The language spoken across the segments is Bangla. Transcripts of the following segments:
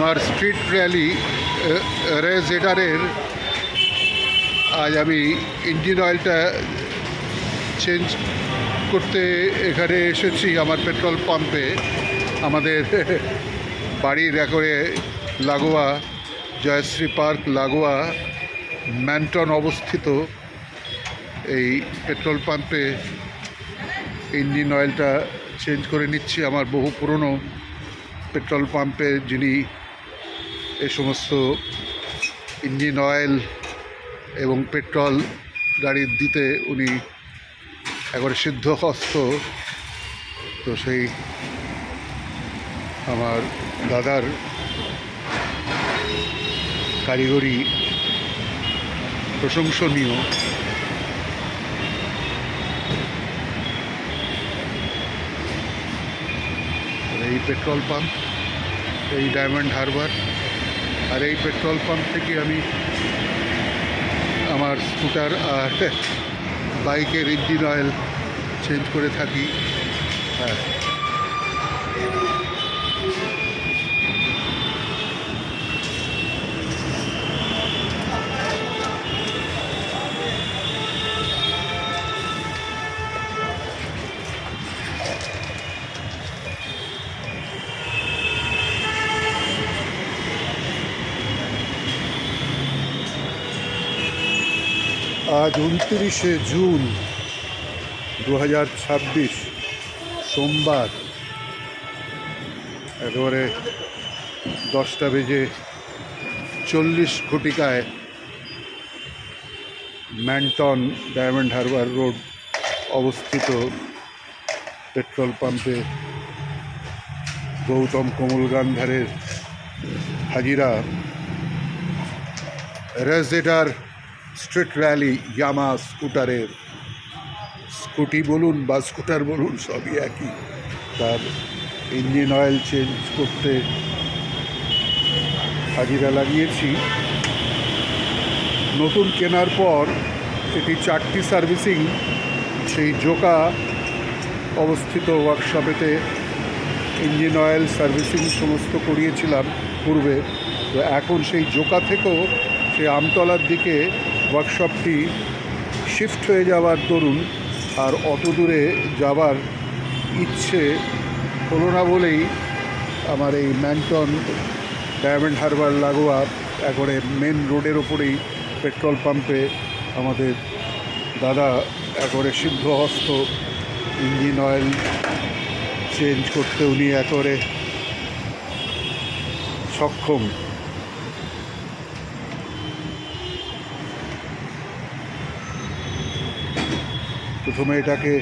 আমার স্ট্রিট র্যালি রেজেডারের আজ আমি ইঞ্জিন অয়েলটা চেঞ্জ করতে এখানে এসেছি আমার পেট্রোল পাম্পে। আমাদের বাড়ির একরে লাগোয়া জয়শ্রী পার্ক লাগোয়া ম্যান্টন অবস্থিত এই পেট্রোল পাম্পে ইঞ্জিন অয়েলটা চেঞ্জ করে নিচ্ছি। আমার বহু পুরনো পেট্রোল পাম্পে যিনি এই সমস্ত ইঞ্জিন অয়েল এবং পেট্রোল গাড়ির দিতে উনি একবারে সিদ্ধহস্ত, তো সেই আমার দাদার কারিগরি প্রশংসনীয়। এই পেট্রোল পাম্প, এই ডায়মন্ড হারবার, আর এই পেট্রোল পাম্প থেকে আমি আমার স্কুটার আর বাইকের ইঞ্জিন অয়েল চেঞ্জ করে থাকি। হ্যাঁ, আজ 29শে জুন 2026 সোমবার, একেবারে 10:40 ম্যান্টন ডায়মন্ড হারবার রোড অবস্থিত পেট্রোল পাম্পে গৌতম কমল গান্ধারের হাজিরা রেজেডার স্ট্রিট র্যালি ইয়ামা স্কুটারের, স্কুটি বলুন বা স্কুটার বলুন সবই একই, তার ইঞ্জিন অয়েল চেঞ্জ করতে হাজিরা লাগিয়েছি। নতুন কেনার পর এটি 4টি সার্ভিসিং সেই জোকা অবস্থিত ওয়ার্কশপেতে ইঞ্জিন অয়েল সার্ভিসিং সমস্ত করিয়েছিলাম পূর্বে। তো এখন সেই জোকা থেকেও সেই আমতলার দিকে ওয়ার্কশপটি শিফট হয়ে যাওয়ার দরুন আর অত দূরে যাবার ইচ্ছে হলো না বলেই আমার এই ম্যান্টন ডায়মন্ড হারবার লাগোয়া একবারে মেন রোডের ওপরেই পেট্রোল পাম্পে আমাদের দাদা একবারে সিদ্ধহস্ত ইঞ্জিন অয়েল চেঞ্জ করতে উনি একবারে সক্ষম। প্রথমে এটাকে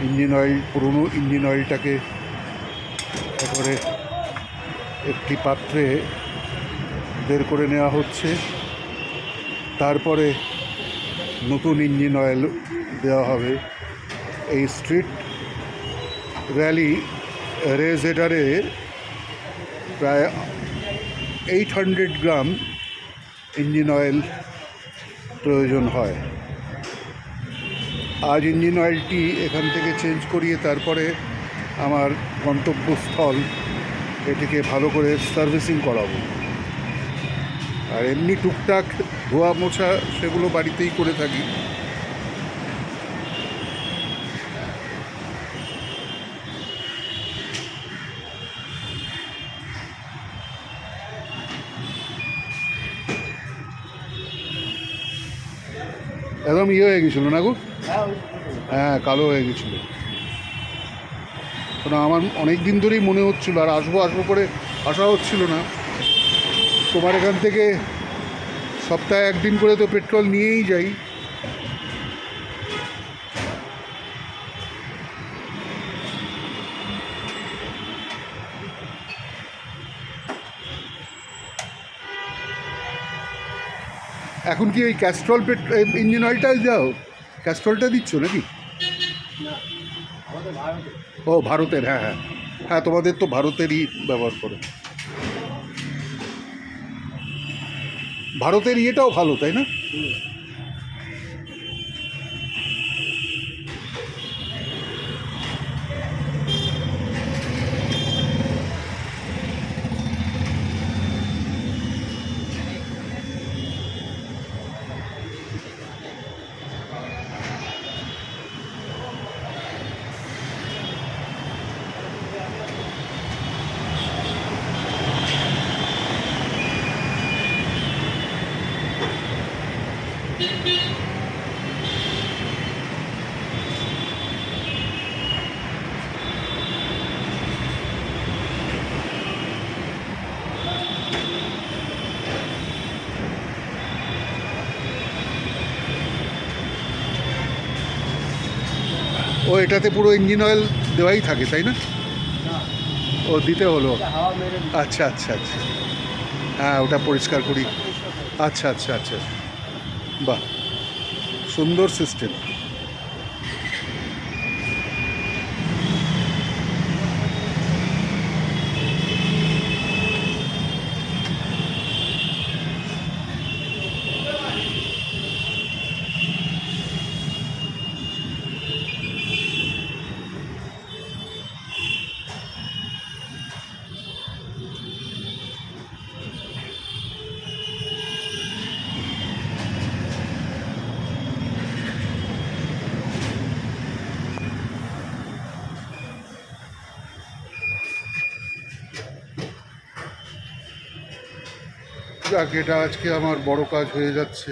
ইঞ্জিন অয়েল, পুরনো ইঞ্জিন অয়েলটাকে একবারে একটি পাত্রে বের করে নেওয়া হচ্ছে, তারপরে নতুন ইঞ্জিন অয়েল দেওয়া হবে। এই স্ট্রিট র্যালি রেজেডারের প্রায় 800 গ্রাম ইঞ্জিন অয়েল প্রয়োজন হয়। আজ ইঞ্জিন অয়েলটি এখান থেকে চেঞ্জ করিয়ে তারপরে আমার গন্তব্যস্থল এটিকে ভালো করে সার্ভিসিং করাবো। আর এমনি টুকটাক ধোয়া মোছা সেগুলো বাড়িতেই করে থাকি। একদম ইয়ে হয়ে গেছিলো না গো? হ্যাঁ, কালো হয়ে গেছিলো। কারণ আমার অনেক দিন ধরেই মনে হচ্ছিলো আর আসবো আসবো করে আসা হচ্ছিল না। তোমার এখান থেকে সপ্তাহে একদিন করে তো পেট্রোল নিয়েই যাই। এখন কি ওই ক্যাস্ট্রল ইঞ্জিন অয়েলটাই দাও? ক্যাস্ট্রলটা দিচ্ছ নাকি? ও ভারতের, হ্যাঁ হ্যাঁ হ্যাঁ, তোমাদের তো ভারতেরই ব্যবহার করো। ভারতের ইয়েটাও ভালো, তাই না? এটাতে পুরো ইঞ্জিন অয়েল দেওয়াই থাকে তাই না? না, ও দিতে হলো। এটা হাওয়া মেরে দিই। আচ্ছা আচ্ছা আচ্ছা, হ্যাঁ ওটা পরিষ্কার করি। পরিষ্কার করে। আচ্ছা আচ্ছা আচ্ছা, বাহ, সুন্দর সিস্টেম। যাক, এটা আজকে আমার বড় কাজ হয়ে যাচ্ছে।